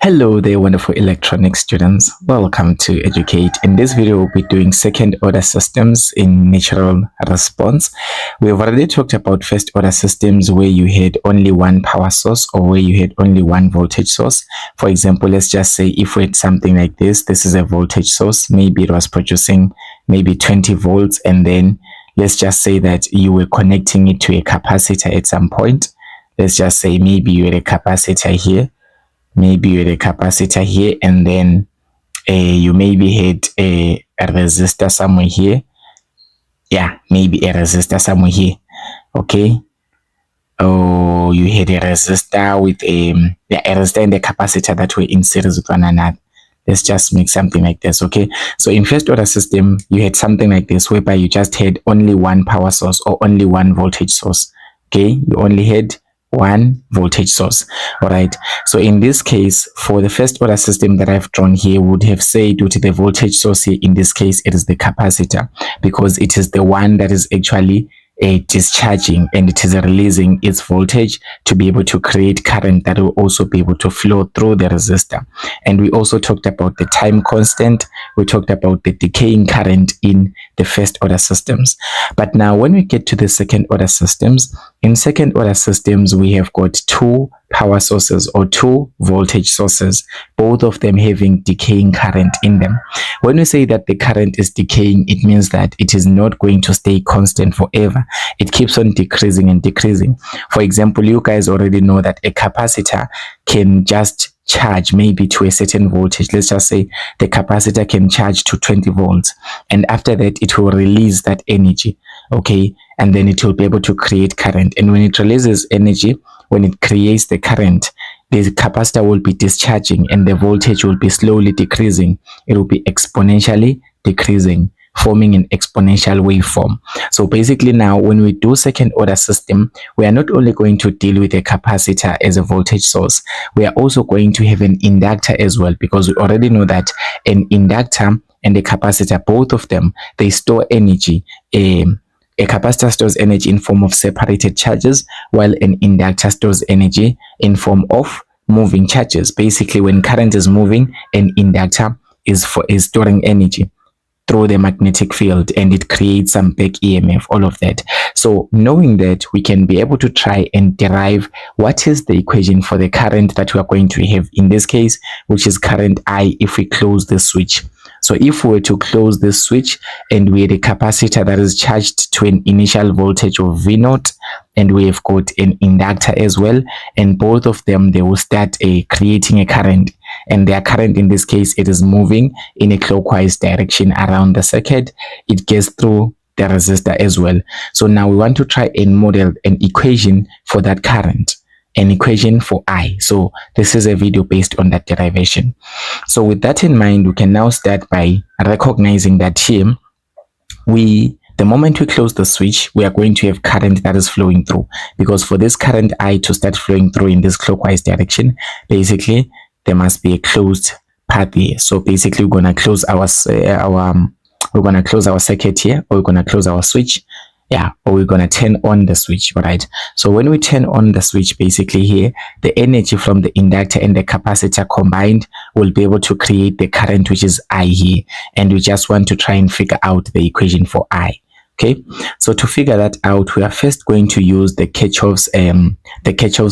Hello there, wonderful electronics students. Welcome to Educate. In this video, we'll be doing second order systems in natural response. We've already talked about first order systems where you had only one power source or where you had only one voltage source. For example, let's just say if we had something like this is a voltage source. Maybe it was producing maybe 20 volts, and then let's just say that you were connecting it to a capacitor at some point. Let's just say maybe you had a capacitor here. Maybe you had a capacitor here, and then you maybe had a resistor somewhere here. Yeah, maybe a resistor somewhere here. Okay. Oh, you had a resistor with a resistor and a capacitor that were in series with one another. Let's just make something like this. Okay. So in first order system, you had something like this whereby you just had only one power source or only one voltage source. Okay. You only had one voltage source. All right, so in this case, for the first order system that I've drawn here, would have said due to the voltage source here, in this case it is the capacitor, because it is the one that is actually discharging, and it is releasing its voltage to be able to create current that will also be able to flow through the resistor. And we also talked about the time constant. We talked about the decaying current in the first order systems. But now when we get to the second order systems, in second order systems, we have got two power sources or two voltage sources, both of them having decaying current in them. When we say that the current is decaying, it means that it is not going to stay constant forever. It keeps on decreasing and decreasing. For example, you guys already know that a capacitor can just charge maybe to a certain voltage. Let's just say the capacitor can charge to 20 volts, and after that it will release that energy. Okay, and then it will be able to create current, and when it releases energy, when it creates the current, the capacitor will be discharging and the voltage will be slowly decreasing. It will be exponentially decreasing, forming an exponential waveform. So basically now when we do second order system, we are not only going to deal with a capacitor as a voltage source, we are also going to have an inductor as well, because we already know that an inductor and a capacitor, both of them, they store energy. A capacitor stores energy in form of separated charges, while an inductor stores energy in form of moving charges. Basically, when current is moving, an inductor is storing energy through the magnetic field, and it creates some back EMF, all of that. So knowing that, we can be able to try and derive what is the equation for the current that we are going to have in this case, which is current I, if we close the switch. So if we were to close this switch and we had a capacitor that is charged to an initial voltage of V0, and we have got an inductor as well, and both of them, they will start creating a current, and their current in this case, it is moving in a clockwise direction around the circuit. It gets through the resistor as well. So now we want to try and model an equation for that current, an equation for I. So this is a video based on that derivation. So with that in mind, we can now start by recognizing that here, the moment we close the switch, we are going to have current that is flowing through, because for this current I to start flowing through in this clockwise direction, basically there must be a closed path here. So basically we're going to close our circuit here, or we're going to close our switch. Yeah, or we're going to turn on the switch, right? So when we turn on the switch, basically here, the energy from the inductor and the capacitor combined will be able to create the current, which is I here. And we just want to try and figure out the equation for I. Okay, so to figure that out, we are first going to use the Kirchhoff's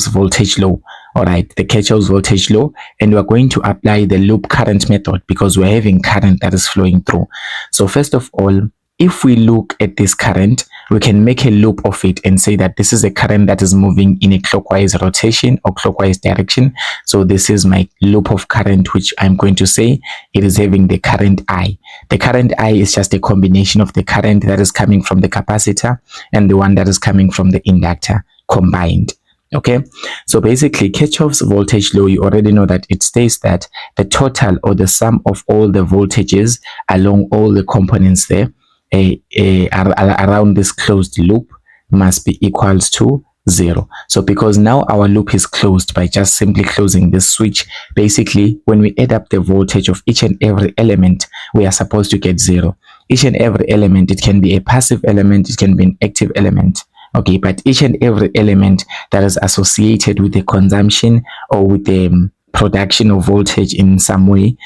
voltage law. All right, the Kirchhoff's voltage law, and we're going to apply the loop current method, because we're having current that is flowing through. So first of all, if we look at this current, we can make a loop of it and say that this is a current that is moving in a clockwise rotation or clockwise direction. So this is my loop of current, which I'm going to say it is having the current I. The current I is just a combination of the current that is coming from the capacitor and the one that is coming from the inductor combined. Okay, so basically Kirchhoff's voltage law, you already know that it states that the total or the sum of all the voltages along all the components there around this closed loop must be equals to 0. So because now our loop is closed by just simply closing this switch, basically when we add up the voltage of each and every element, we are supposed to get 0. Each and every element, it can be a passive element, it can be an active element. Okay, but each and every element that is associated with the consumption or with the production of voltage in some way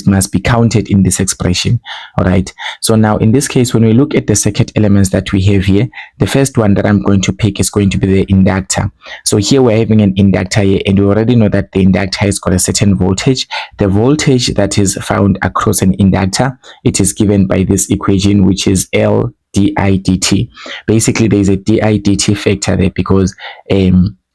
must be counted in this expression. All right. So now in this case, when we look at the circuit elements that we have here, the first one that I'm going to pick is going to be the inductor. So here we're having an inductor here, and we already know that the inductor has got a certain voltage. The voltage that is found across an inductor, it is given by this equation, which is L di dt. Basically, there is a di dt factor there because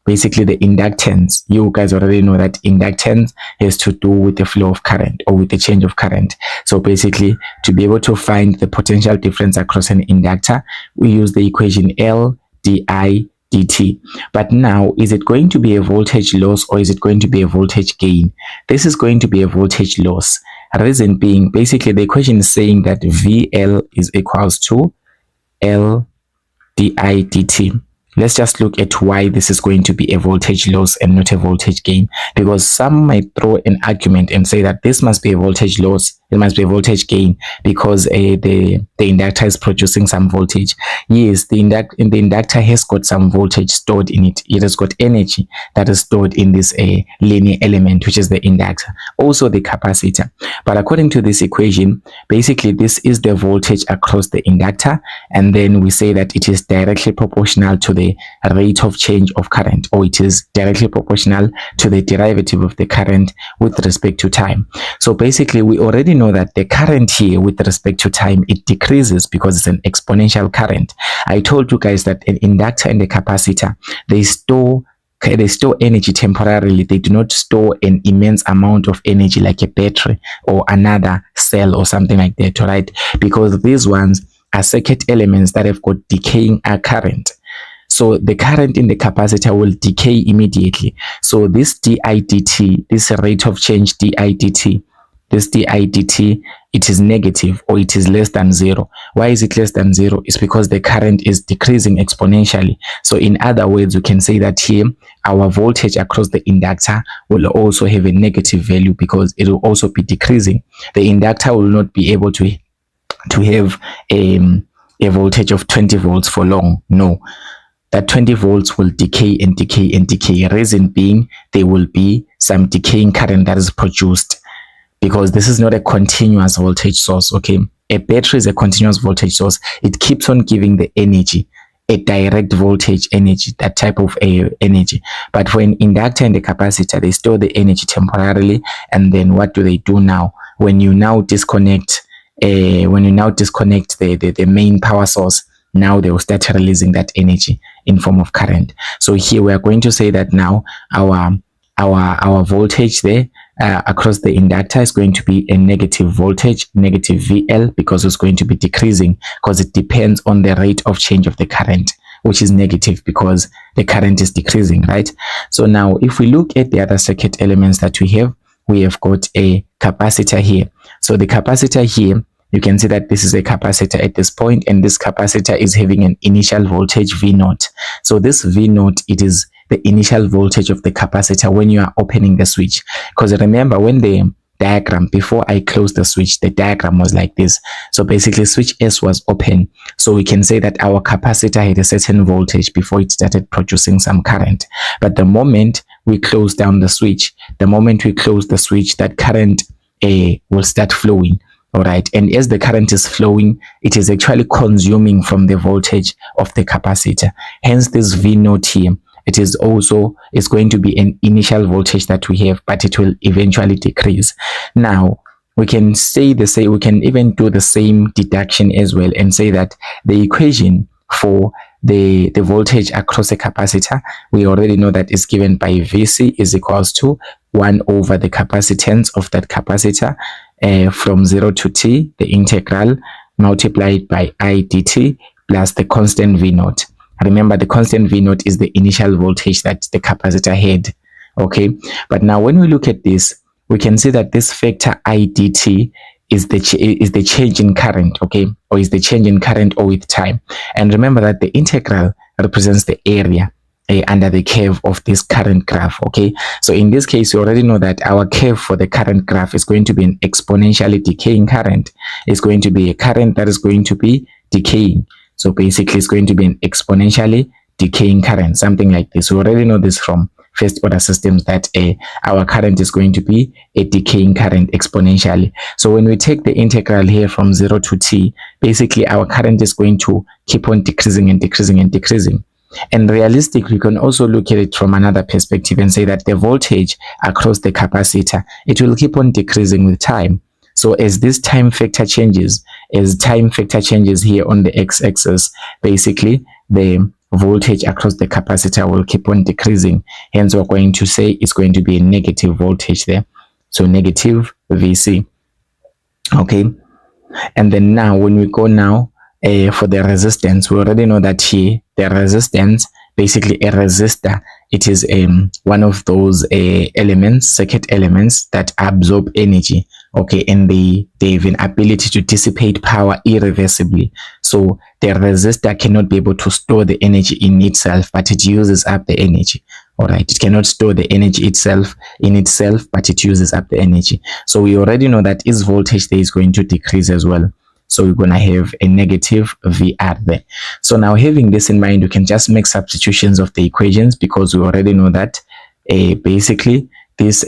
basically the inductance, you guys already know that inductance has to do with the flow of current or with the change of current. So basically, to be able to find the potential difference across an inductor, we use the equation L di dt. But now, is it going to be a voltage loss or is it going to be a voltage gain? This is going to be a voltage loss. Reason being, basically the equation is saying that VL is equals to L di dt. Let's just look at why this is going to be a voltage loss and not a voltage gain, because some might throw an argument and say that this must be a voltage loss, it must be a voltage gain because the inductor is producing some voltage. Yes, the inductor has got some voltage stored in it. It has got energy that is stored in this linear element, which is the inductor, also the capacitor. But according to this equation, basically this is the voltage across the inductor, and then we say that it is directly proportional to the rate of change of current, or it is directly proportional to the derivative of the current with respect to time. So basically we already know that the current here with respect to time, it decreases because it's an exponential current. I told you guys that an inductor and a capacitor, they store energy temporarily. They do not store an immense amount of energy like a battery or another cell or something like that, right? Because these ones are circuit elements that have got decaying current. So the current in the capacitor will decay immediately. So this di dt, this rate of change di dt, this di dt, it is negative or it is less than zero. Why is it less than zero? It's because the current is decreasing exponentially. So in other words, we can say that here our voltage across the inductor will also have a negative value because it will also be decreasing. The inductor will not be able to have a voltage of 20 volts for long. No. That 20 volts will decay and decay and decay. Reason being, there will be some decaying current that is produced because this is not a continuous voltage source, okay? A battery is a continuous voltage source. It keeps on giving the energy, a direct voltage energy, that type of energy. But for an inductor and a capacitor, they store the energy temporarily, and then what do they do now? When you now disconnect the main power source, now they will start releasing that energy in form of current. So here we are going to say that now our voltage there across the inductor is going to be a negative voltage, negative VL, because it's going to be decreasing because it depends on the rate of change of the current, which is negative because the current is decreasing, right? So now if we look at the other circuit elements that we have got a capacitor here. So the capacitor here, you can see that this is a capacitor at this point, and this capacitor is having an initial voltage V0. So this V0, it is the initial voltage of the capacitor when you are opening the switch. Because remember, when the diagram, before I closed the switch, the diagram was like this. So basically switch S was open. So we can say that our capacitor had a certain voltage before it started producing some current. But the moment we close down the switch, that current will start flowing. All right, and as the current is flowing, it is actually consuming from the voltage of the capacitor. Hence this V0 here, it's going to be an initial voltage that we have, but it will eventually decrease. Now we can we can even do the same deduction as well and say that the equation for the voltage across a capacitor, we already know that is given by Vc is equals to 1 over the capacitance of that capacitor from 0 to t, the integral multiplied by I dt plus the constant V0. Remember, the constant V0 is the initial voltage that the capacitor had, okay? But now when we look at this, we can see that this factor I dt is the change in current, okay? Or is the change in current or with time. And remember that the integral represents the area under the curve of this current graph, okay? So in this case, you already know that our curve for the current graph is going to be an exponentially decaying current. It's going to be a current that is going to be decaying. So basically, it's going to be an exponentially decaying current, something like this. We already know this from first order systems that our current is going to be a decaying current exponentially. So when we take the integral here from 0 to t, basically our current is going to keep on decreasing and decreasing and decreasing. And realistic, we can also look at it from another perspective and say that the voltage across the capacitor, it will keep on decreasing with time. So as this time factor changes, here on the x-axis, basically the voltage across the capacitor will keep on decreasing. Hence, we're going to say it's going to be a negative voltage there. So negative VC. Okay. And then now when we go now for the resistance, we already know that here the resistance, basically a resistor, it is one of those elements, circuit elements that absorb energy. Okay, and they have an ability to dissipate power irreversibly. So the resistor cannot be able to store the energy in itself, but it uses up the energy. All right, it cannot store the energy in itself, but it uses up the energy. So we already know that its voltage there is going to decrease as well. So we're going to have a negative VR there. So now, having this in mind, we can just make substitutions of the equations, because we already know that basically this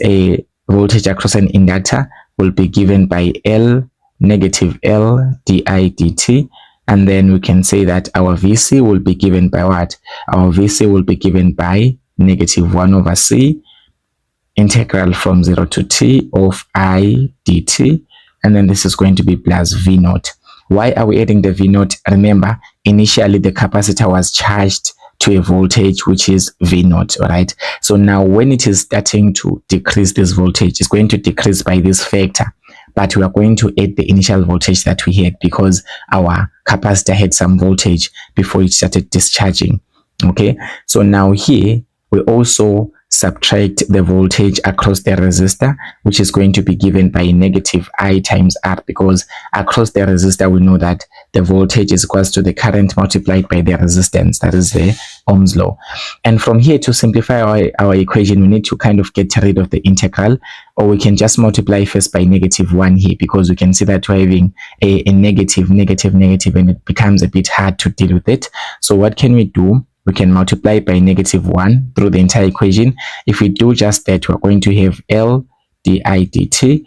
voltage across an inductor will be given by L, negative L di dt. And then we can say that our VC will be given by what? Our VC will be given by negative 1 over C integral from 0 to t of I dt. And then this is going to be plus V naught. Why are we adding the V naught? Remember, initially the capacitor was charged to a voltage which is V naught. All right. So now when it is starting to decrease, this voltage is going to decrease by this factor, but we are going to add the initial voltage that we had, because our capacitor had some voltage before it started discharging. Okay. So now here we also subtract the voltage across the resistor, which is going to be given by negative I times R, because across the resistor we know that the voltage is equals to the current multiplied by the resistance, that is the Ohm's law. And from here, to simplify our equation, we need to kind of get rid of the integral, or we can just multiply first by negative 1 here, because we can see that we're having a negative, and it becomes a bit hard to deal with it. So what can we do? We can multiply by negative 1 through the entire equation. If we do just that, we're going to have L di dt.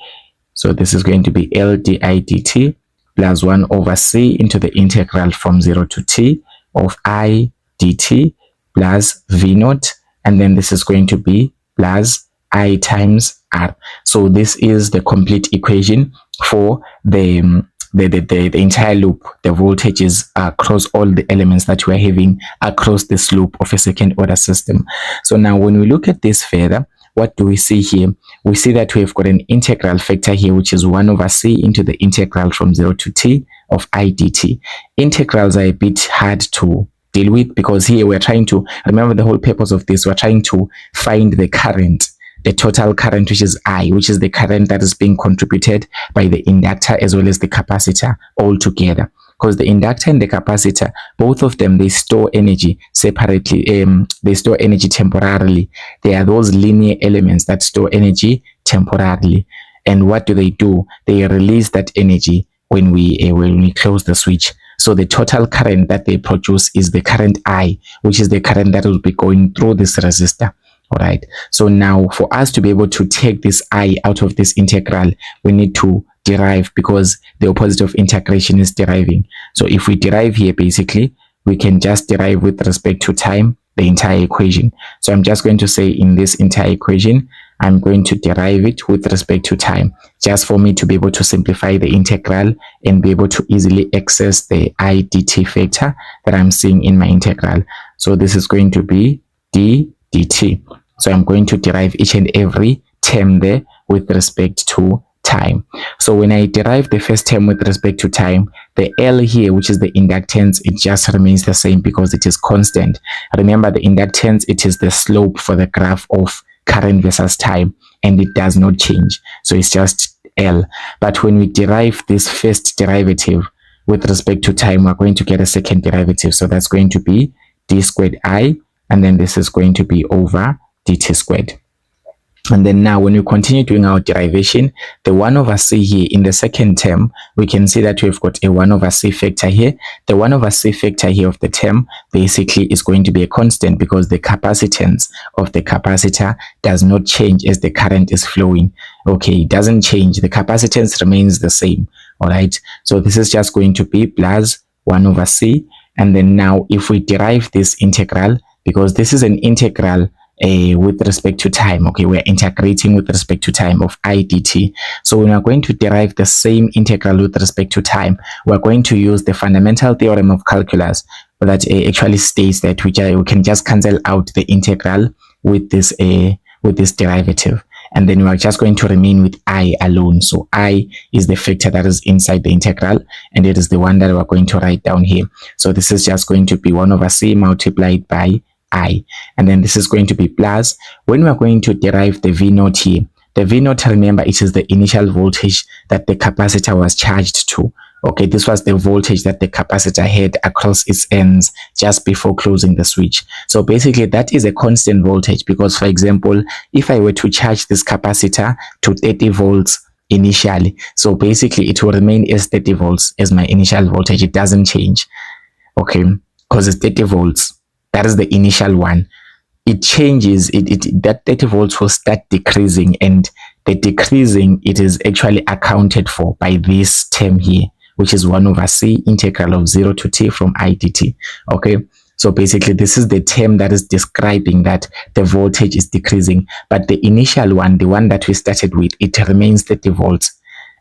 So this is going to be L di dt plus 1 over C into the integral from 0 to t of I dt plus V naught. And then this is going to be plus I times R. So this is the complete equation for the entire loop, the voltages across all the elements that we're having across this loop of a second order system. So now when we look at this further, what do we see here? We see that we've got an integral factor here, which is 1 over C into the integral from 0 to t of I dt. Integrals are a bit hard to deal with, because here we're trying to, remember the whole purpose of this, we're trying to find the current, the total current, which is I, which is the current that is being contributed by the inductor as well as the capacitor all together. Because the inductor and the capacitor, both of them, they store energy separately. They store energy temporarily. They are those linear elements that store energy temporarily. And what do? They release that energy when we close the switch. So the total current that they produce is the current I, which is the current that will be going through this resistor. All right. So now for us to be able to take this I out of this integral, we need to derive, because the opposite of integration is deriving. So if we derive here, basically, we can just derive with respect to time the entire equation. So I'm just going to say in this entire equation, I'm going to derive it with respect to time, just for me to be able to simplify the integral and be able to easily access the I dt factor that I'm seeing in my integral. So this is going to be d dt. So I'm going to derive each and every term there with respect to time. So when I derive the first term with respect to time, the L here, which is the inductance, it just remains the same because it is constant. Remember, the inductance, it is the slope for the graph of current versus time, and it does not change. So it's just L. But when we derive this first derivative with respect to time, we're going to get a second derivative. So that's going to be d squared I, and then this is going to be over dt squared. And then now when we continue doing our derivation, the 1 over c here in the second term, we can see that we've got a 1 over c factor here. The 1 over c factor here of the term basically is going to be a constant because the capacitance of the capacitor does not change as the current is flowing. Okay, it doesn't change. The capacitance remains the same. All right. So this is just going to be plus 1 over c. And then now if we derive this integral, because this is an integral with respect to time, okay, we're integrating with respect to time of I dt. So when we're going to derive the same integral with respect to time, we're going to use the fundamental theorem of calculus that actually states that we can just cancel out the integral with this derivative, and then we are just going to remain with I alone. So I is the factor that is inside the integral, and it is the one that we're going to write down here. So this is just going to be 1 over c multiplied by I, and then this is going to be plus. When we're going to derive the V naught here, the V naught, remember, it is the initial voltage that the capacitor was charged to. Okay, this was the voltage that the capacitor had across its ends just before closing the switch. So basically that is a constant voltage, because for example, if I were to charge this capacitor to 30 volts initially, so basically it will remain as 30 volts as my initial voltage. It doesn't change, okay, because it's 30 volts. That is the initial one. It changes, that 30 volts will start decreasing, and the decreasing, it is actually accounted for by this term here, which is 1 over c integral of 0 to t from I dt. Okay, so basically this is the term that is describing that the voltage is decreasing, but the initial one, the one that we started with, it remains 30 volts,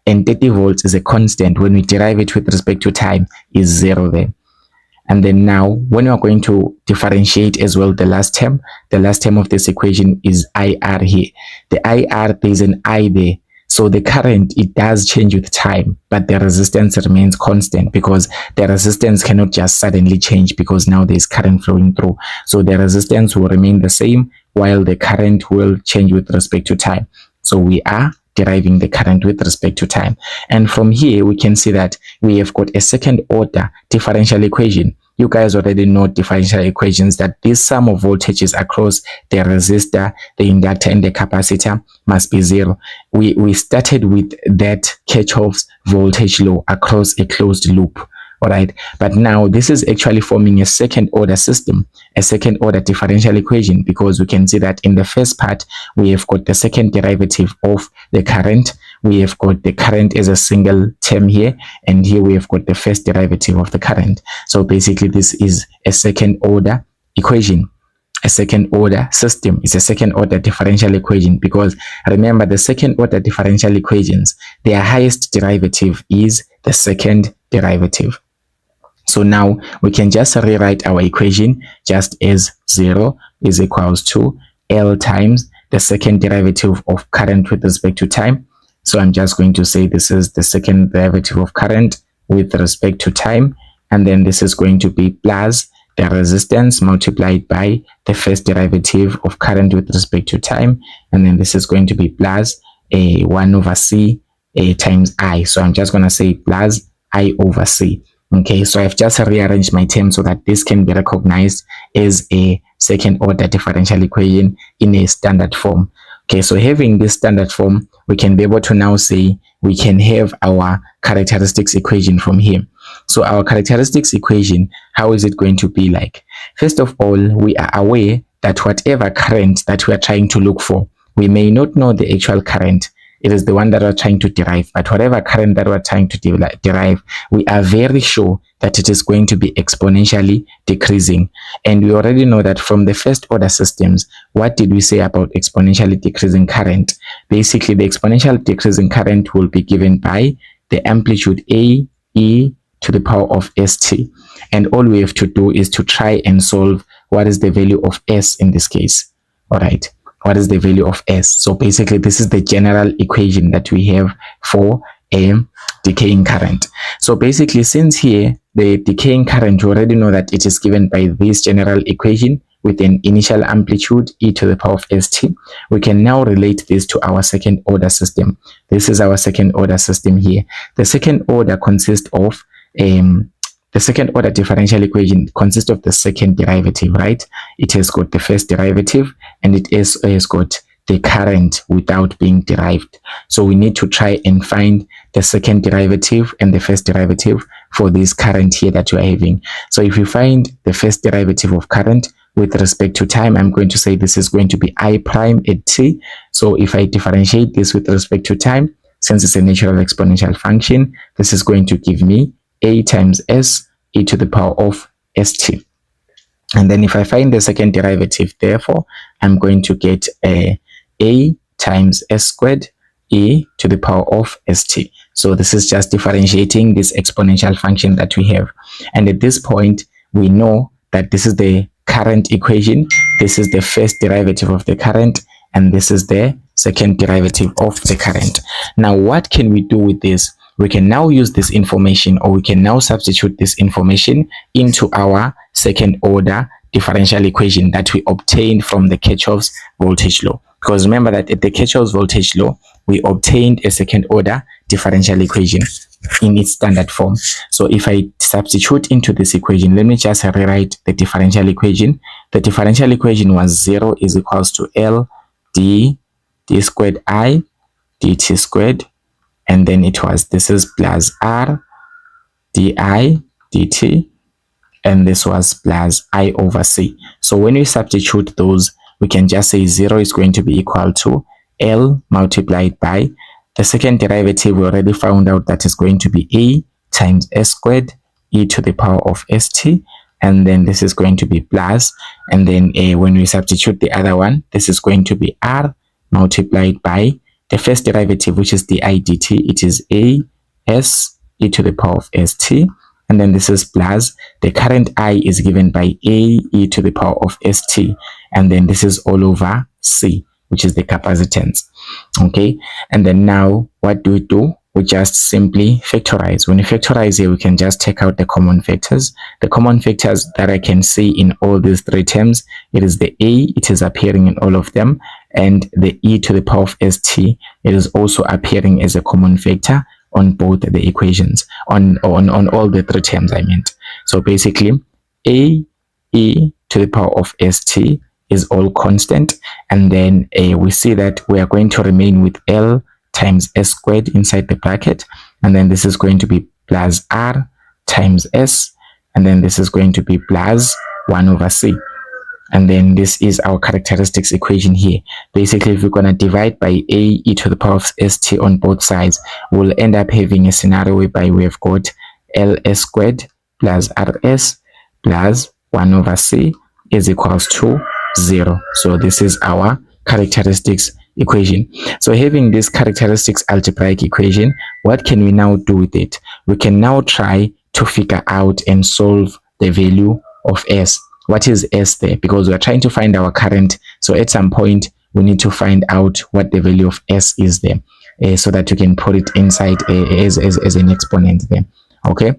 and 30 volts is a constant. When we derive it with respect to time, is 0 there. And then now when we are going to differentiate as well the last term of this equation is IR here. The IR, there is an I there. So the current, it does change with time, but the resistance remains constant, because the resistance cannot just suddenly change because now there is current flowing through. So the resistance will remain the same while the current will change with respect to time. So we are deriving the current with respect to time. And from here, we can see that we have got a second order differential equation. You guys already know differential equations, that this sum of voltages across the resistor, the inductor, and the capacitor must be 0. We started with that Kirchhoff's voltage law across a closed loop. All right, but now this is actually forming a second order system, a second order differential equation, because we can see that in the first part we have got the second derivative of the current, we have got the current as a single term here, and here we have got the first derivative of the current. So basically this is a second order equation, a second order system. It's a second order differential equation, because remember, the second order differential equations, their highest derivative is the second derivative. So now we can just rewrite our equation just as 0 is equals to L times the second derivative of current with respect to time. So I'm just going to say this is the second derivative of current with respect to time, and then this is going to be plus the resistance multiplied by the first derivative of current with respect to time, and then this is going to be plus a 1 over c times I. So I'm just going to say plus I over c. Okay, so I've just rearranged my terms so that this can be recognized as a second order differential equation in a standard form. Okay, so having this standard form, we can be able to now say we can have our characteristics equation from here. So our characteristics equation, how is it going to be like? First of all, we are aware that whatever current that we are trying to look for, we may not know the actual current. It is the one that we're trying to derive, but whatever current that we're trying to derive, we are very sure that it is going to be exponentially decreasing. And we already know that from the first order systems, what did we say about exponentially decreasing current? Basically, the exponential decreasing current will be given by the amplitude A, E to the power of st. And all we have to do is to try and solve what is the value of s in this case. All right. What is the value of s? So basically this is the general equation that we have for a decaying current. So basically, since here the decaying current, you already know that it is given by this general equation with an initial amplitude e to the power of st, we can now relate this to our second order system. This is our second order system here. The second order consists of the second order differential equation consists of the second derivative, right? It has got the first derivative and it has got the current without being derived. So we need to try and find the second derivative and the first derivative for this current here that you are having. So if you find the first derivative of current with respect to time, I'm going to say this is going to be I prime at t. So if I differentiate this with respect to time, since it's a natural exponential function, this is going to give me a times s e to the power of st. And then if I find the second derivative, therefore, I'm going to get a times s squared e to the power of st. So this is just differentiating this exponential function that we have. And at this point, we know that this is the current equation, this is the first derivative of the current, and this is the second derivative of the current. Now, what can we do with this? We can now use this information, or we can now substitute this information into our second order differential equation that we obtained from the Kirchhoff's voltage law. Because remember that at the Kirchhoff's voltage law, we obtained a second order differential equation in its standard form. So if I substitute into this equation, let me just rewrite the differential equation. The differential equation was 0 is equals to L d squared I dt squared, and then it was, this is plus R di dt, and this was plus I over c. So when we substitute those, we can just say 0 is going to be equal to L multiplied by the second derivative. We already found out that is going to be A times s squared e to the power of st, and then this is going to be plus, and then when we substitute the other one, this is going to be R multiplied by the first derivative, which is di dt. It is A s e to the power of st, and then this is plus the current I is given by A e to the power of st, and then this is all over c, which is the capacitance. Okay, and then now what do? We just simply factorize. When you factorize here, we can just take out the common factors. The common factors that I can see in all these three terms, it is the A, it is appearing in all of them, and the e to the power of st, it is also appearing as a common factor on both the equations, on all the three terms I meant. So basically, A e to the power of st is all constant, and then we see that we are going to remain with L times s squared inside the bracket, and then this is going to be plus R times s, and then this is going to be plus 1 over c, and then this is our characteristics equation here. Basically, if we're going to divide by A e to the power of st on both sides, we'll end up having a scenario whereby we have got Ls squared plus Rs plus 1 over c is equals to 0. So this is our characteristics equation. So having this characteristics algebraic equation, what can we now do with it? We can now try to figure out and solve the value of S. What is S there? Because we're trying to find our current. So at some point, we need to find out what the value of S is there, so that you can put it inside as an exponent there. Okay.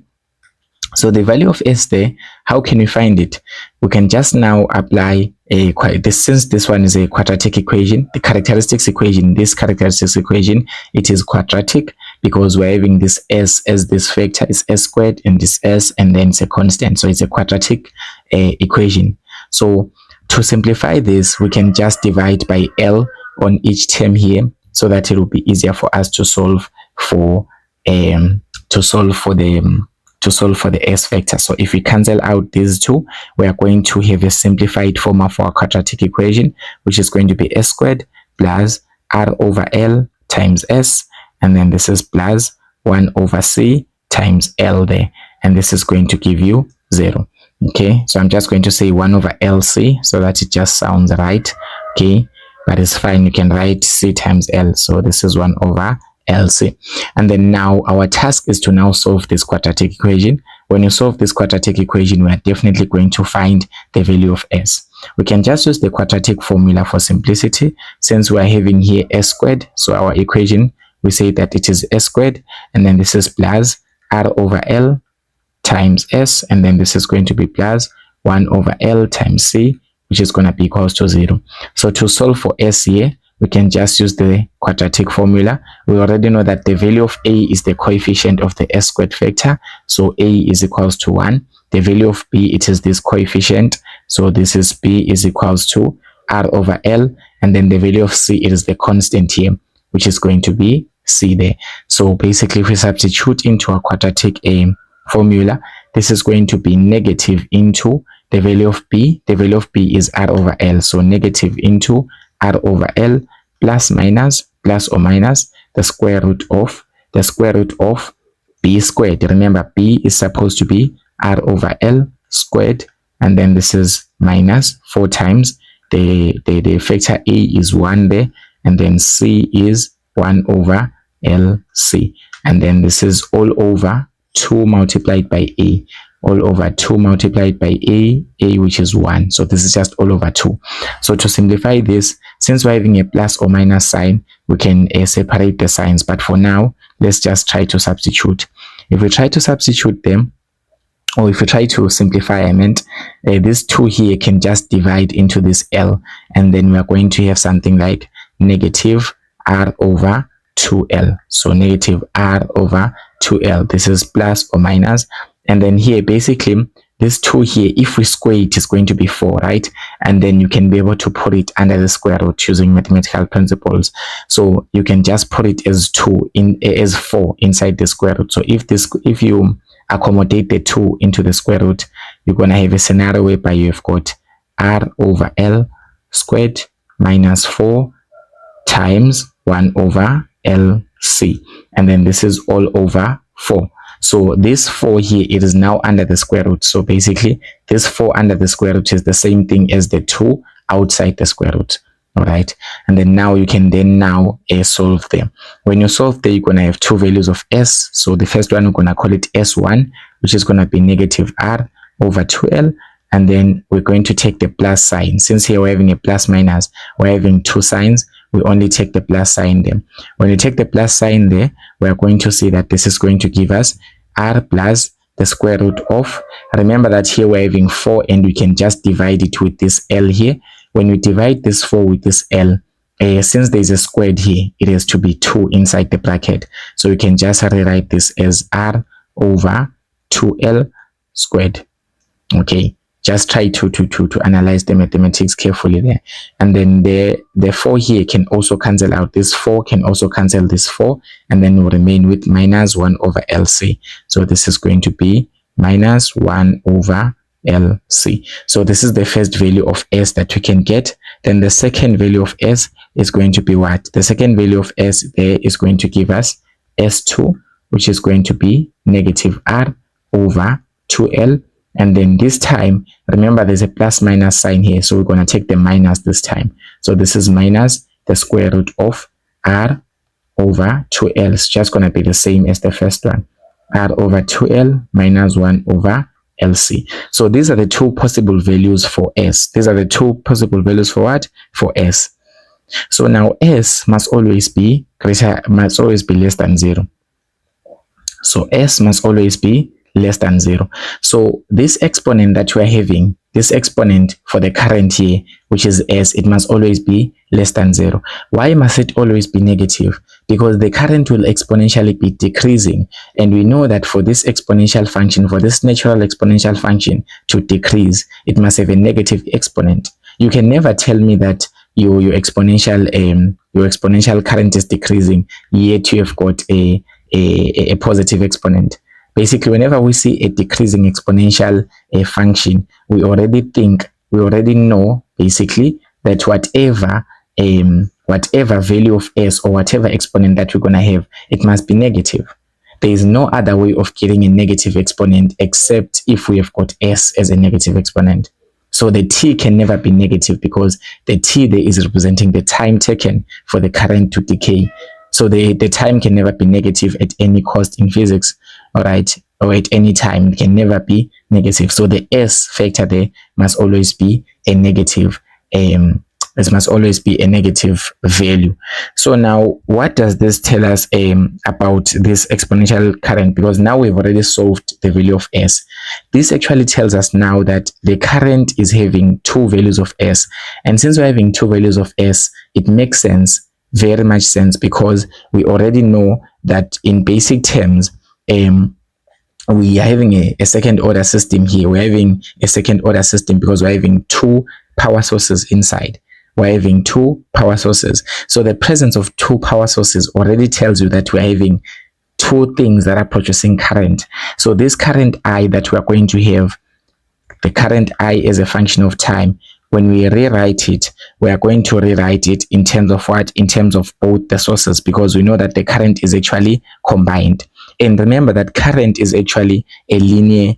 So the value of S there, how can we find it? We can just now apply since this one is a quadratic equation, the characteristics equation, this characteristics equation, it is quadratic because we're having this S as this factor is S squared, and this S, and then it's a constant. So it's a quadratic equation. So to simplify this, we can just divide by L on each term here, so that it will be easier for us to solve for the S factor. So if we cancel out these two, we are going to have a simplified form of our quadratic equation, which is going to be S squared plus R over L times S, and then this is plus 1 over C times L there, and this is going to give you 0. Okay, so I'm just going to say 1 over LC so that it just sounds right. Okay, but it's fine, you can write C times L. So this is 1 over LC. And then now our task is to now solve this quadratic equation. When you solve this quadratic equation, we are definitely going to find the value of S. We can just use the quadratic formula for simplicity, since we are having here S squared. So our equation, we say that it is S squared, and then this is plus R over L times S, and then this is going to be plus 1 over L times C, which is going to be equals to 0. So to solve for S here, we can just use the quadratic formula. We already know that the value of A is the coefficient of the S squared factor. So A is equals to 1. The value of B, it is this coefficient. So this is B is equals to R over L. and then the value of C, it is the constant here, which is going to be C there. So basically, if we substitute into our quadratic formula, this is going to be negative into the value of B. The value of B is R over L. So negative into R over L plus or minus the square root of B squared. Remember, B is supposed to be R over L squared, and then this is minus 4 times the factor A is 1 there, and then C is 1 over LC, and then this is all over 2 multiplied by A, all over 2 multiplied by A which is 1. So this is just all over 2. So to simplify this, since we're having a plus or minus sign, we can separate the signs, but for now let's just try to substitute. If we try to substitute them, or if we try to simplify, I meant this 2 here can just divide into this L, and then we are going to have something like negative R over 2L. So negative R over 2L. This is plus or minus. And then here, basically, this 2 here, if we square it, is going to be 4, right? And then you can be able to put it under the square root using mathematical principles. So you can just put it as 4 inside the square root. So if you accommodate the 2 into the square root, you're going to have a scenario whereby you've got R over L squared minus 4 times 1 over LC, and then this is all over 4. So this 4 here, it is now under the square root. So basically, this 4 under the square root is the same thing as the 2 outside the square root. All right, and then now you can solve them. When you solve there, you're going to have 2 values of S. So the first one, we're going to call it S1, which is going to be negative R over 2L. And then we're going to take the plus sign. Since here we're having a plus minus, we're having 2 signs. We only take the plus sign there. When you take the plus sign there, we're going to see that this is going to give us R plus the square root of, remember that here we're having 4, and we can just divide it with this L here. When we divide this 4 with this L, since there's a squared here, it has to be 2 inside the bracket. So we can just rewrite this as R over 2L squared. Okay, just try to analyze the mathematics carefully there. And then the 4 here can also cancel out. This 4 can also cancel this 4, and then we'll remain with minus 1 over LC. So this is going to be minus 1 over LC. So this is the first value of S that we can get. Then the second value of S is going to be what? The second value of S there is going to give us S2, which is going to be negative R over 2L. And then this time, remember there's a plus minus sign here, so we're going to take the minus this time. So this is minus the square root of R over 2L. It's just going to be the same as the first one. R over 2L minus 1 over LC. So these are the 2 possible values for S. These are the 2 possible values for what? For S. So now S must always be less than 0. So S must always be less than 0. So this exponent that we're having, this exponent for the current here, which is S, it must always be less than 0. Why must it always be negative? Because the current will exponentially be decreasing, and we know that for this exponential function, for this natural exponential function to decrease, it must have a negative exponent. You can never tell me that your exponential current is decreasing, yet you have got a positive exponent. Basically, whenever we see a decreasing exponential function, we already know basically that whatever value of S or whatever exponent that we're going to have, it must be negative. There is no other way of getting a negative exponent except if we have got S as a negative exponent. So the t can never be negative because the t there is representing the time taken for the current to decay. So the time can never be negative at any cost in physics, all right, or at any time. It can never be negative. So the S factor there must always be a negative. This must always be a negative value. So now, what does this tell us about this exponential current? Because now we've already solved the value of S. This actually tells us now that the current is having 2 values of S. And since we're having 2 values of S, it makes sense, very much sense, because we already know that in basic terms, we are having a second order system here. We're having a second order system because we're having 2 power sources inside. we're having two power sources. So the presence of two power sources already tells you that we're having two things that are producing current. So this current I that we're going to have, the current I is a function of time. When we rewrite it, we are going to rewrite it in terms of what? In terms of both the sources, because we know that the current is actually combined. And remember that current is actually a linear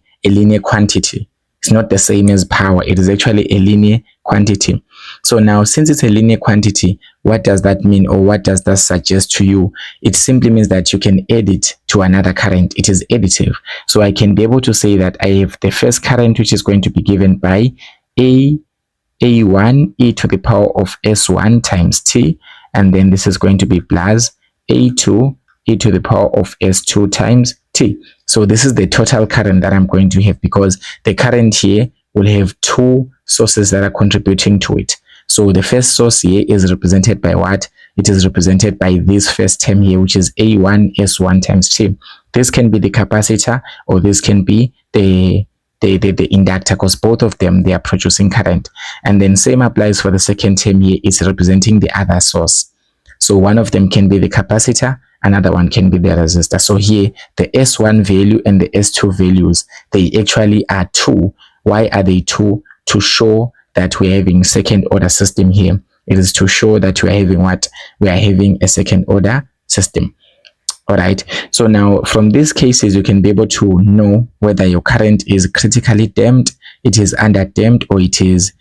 quantity. It's not the same as power. It is actually a linear quantity. So now, since it's a linear quantity, what does that mean, or what does that suggest to you? It simply means that you can add it to another current. It is additive. So I can be able to say that I have the first current, which is going to be given by A1 e to the power of S1 times T, and then this is going to be plus A2 e to the power of S2 times T. So this is the total current that I'm going to have, because the current here will have two sources that are contributing to it. So the first source here is represented by what? It is represented by this first term here, which is A1 S1 times T. This can be the capacitor, or this can be the inductor, because both of them, they are producing current. And then same applies for the second term here. It's representing the other source. So one of them can be the capacitor, another one can be the resistor. So here the S1 value and the S2 values, they actually are 2. Why are they 2? To show that we're having second order system here. It is to show that we're having what? We are having a second order system. All right. So now from these cases, you can be able to know whether your current is critically damped, it is under damped, or it is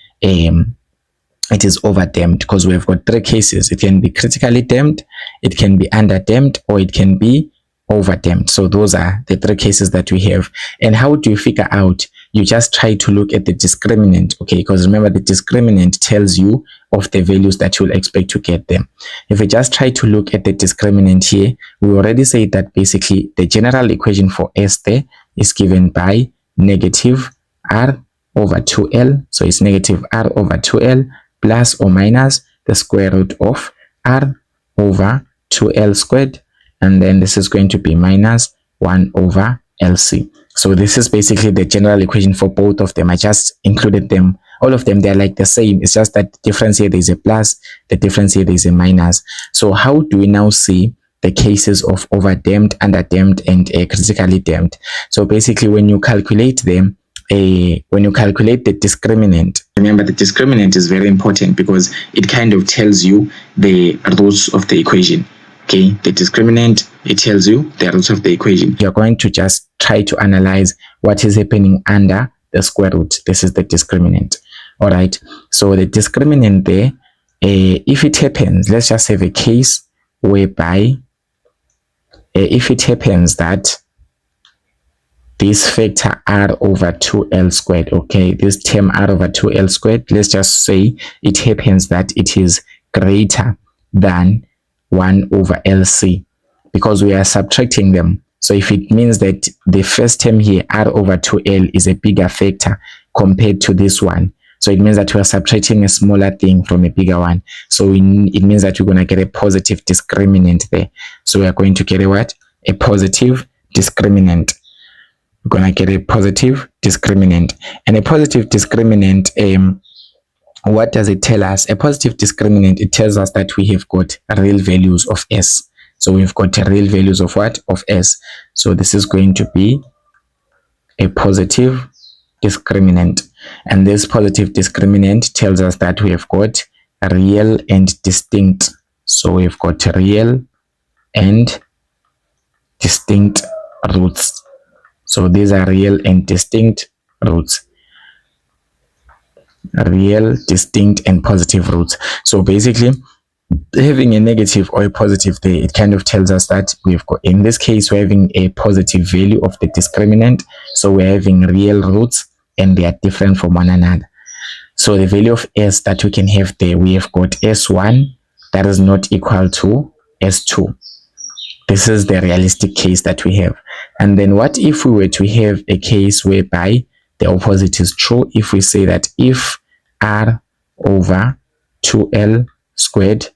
over damped, because we've got three cases. It can be critically damped, it can be under damped, or it can be over damped. So those are the three cases that we have. And how do you figure out? You just try to look at the discriminant, okay? Because remember, the discriminant tells you of the values that you'll expect to get them. If we just try to look at the discriminant here, we already said that basically the general equation for S there is given by negative R over 2L. So it's negative R over 2L plus or minus the square root of R over 2L squared. And then this is going to be minus 1 over LC. So this is basically the general equation for both of them. I just included them. All of them, they're like the same. It's just that the difference here, there's a plus. The difference here, there's a minus. So how do we now see the cases of overdamped, underdamped, and critically damped? So basically, when you calculate them, when you calculate the discriminant, remember the discriminant is very important because it kind of tells you the roots of the equation. Okay, the discriminant, it tells you the roots of the equation. You're going to just try to analyze what is happening under the square root. This is the discriminant. All right, so the discriminant there, if it happens, let's just have a case whereby if it happens that this factor R over 2L squared, okay, this term R over 2L squared, let's just say it happens that it is greater than 1 over LC, because we are subtracting them. So if it means that the first term here, R over 2L, is a bigger factor compared to this one, so it means that we are subtracting a smaller thing from a bigger one. So it means that we're going to get a positive discriminant there. So we are going to get a what? A positive discriminant. We're going to get a positive discriminant. And a positive discriminant, what does it tell us? A positive discriminant, it tells us that we have got real values of S. So we've got real values of what? Of S. So this is going to be a positive discriminant. And this positive discriminant tells us that we have got real and distinct. So we've got real and distinct roots. So these are real and distinct roots. Real, distinct, and positive roots. So basically, having a negative or a positive there, it kind of tells us that we've got, in this case, we're having a positive value of the discriminant. So we're having real roots and they are different from one another. So the value of S that we can have there, we have got S1 that is not equal to S2. This is the realistic case that we have. And then what if we were to have a case whereby the opposite is true? If we say that if R over 2L squared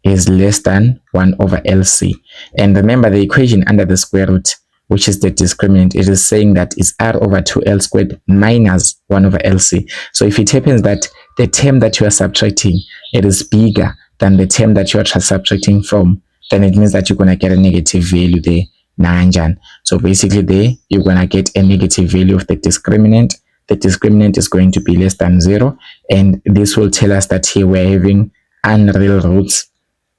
is less than 1 over LC. And remember the equation under the square root, which is the discriminant, it is saying that it's R over 2L squared minus 1 over LC. So if it happens that the term that you are subtracting, it is bigger than the term that you are subtracting from, then it means that you're going to get a negative value there. So basically there, you're going to get a negative value of the discriminant. The discriminant is going to be less than 0. And this will tell us that here we're having unreal roots.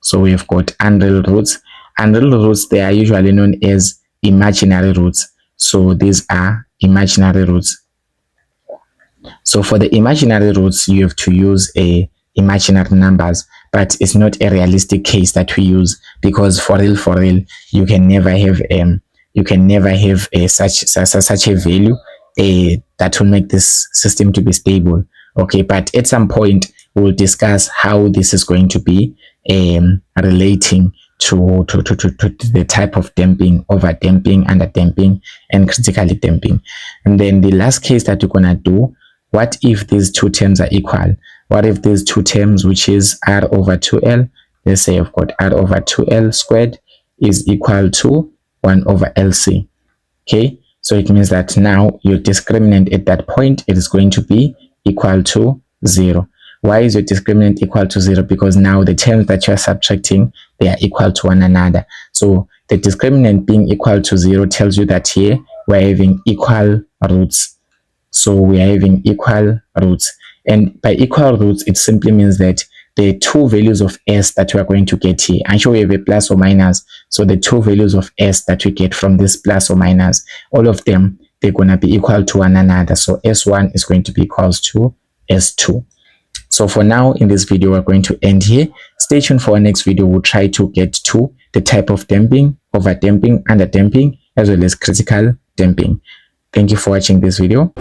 So we've got unreal roots. Unreal roots, they are usually known as imaginary roots. So these are imaginary roots. So for the imaginary roots, you have to use imaginary numbers, but it's not a realistic case that we use, because for real, you can never have such a value that will make this system to be stable. Okay, but at some point we'll discuss how this is going to be relating to the type of damping, over damping, under damping, and critically damping. And then the last case that we're gonna do, what if these two terms are equal? What if these two terms, which is r over 2l, let's say I've got r over 2l squared is equal to 1 over lc. Okay, so it means that now your discriminant at that point, it is going to be equal to 0. Why is your discriminant equal to 0? Because now the terms that you are subtracting, they are equal to one another. So the discriminant being equal to 0 tells you that here we're having equal roots. So we are having equal roots. And by equal roots, it simply means that the two values of s that we are going to get here, I'm sure we have a plus or minus. So the two values of s that we get from this plus or minus, all of them, they're going to be equal to one another. So s1 is going to be equals to s2. So for now, in this video, we're going to end here. Stay tuned for our next video. We'll try to get to the type of damping, over damping, under damping, as well as critical damping. Thank you for watching this video.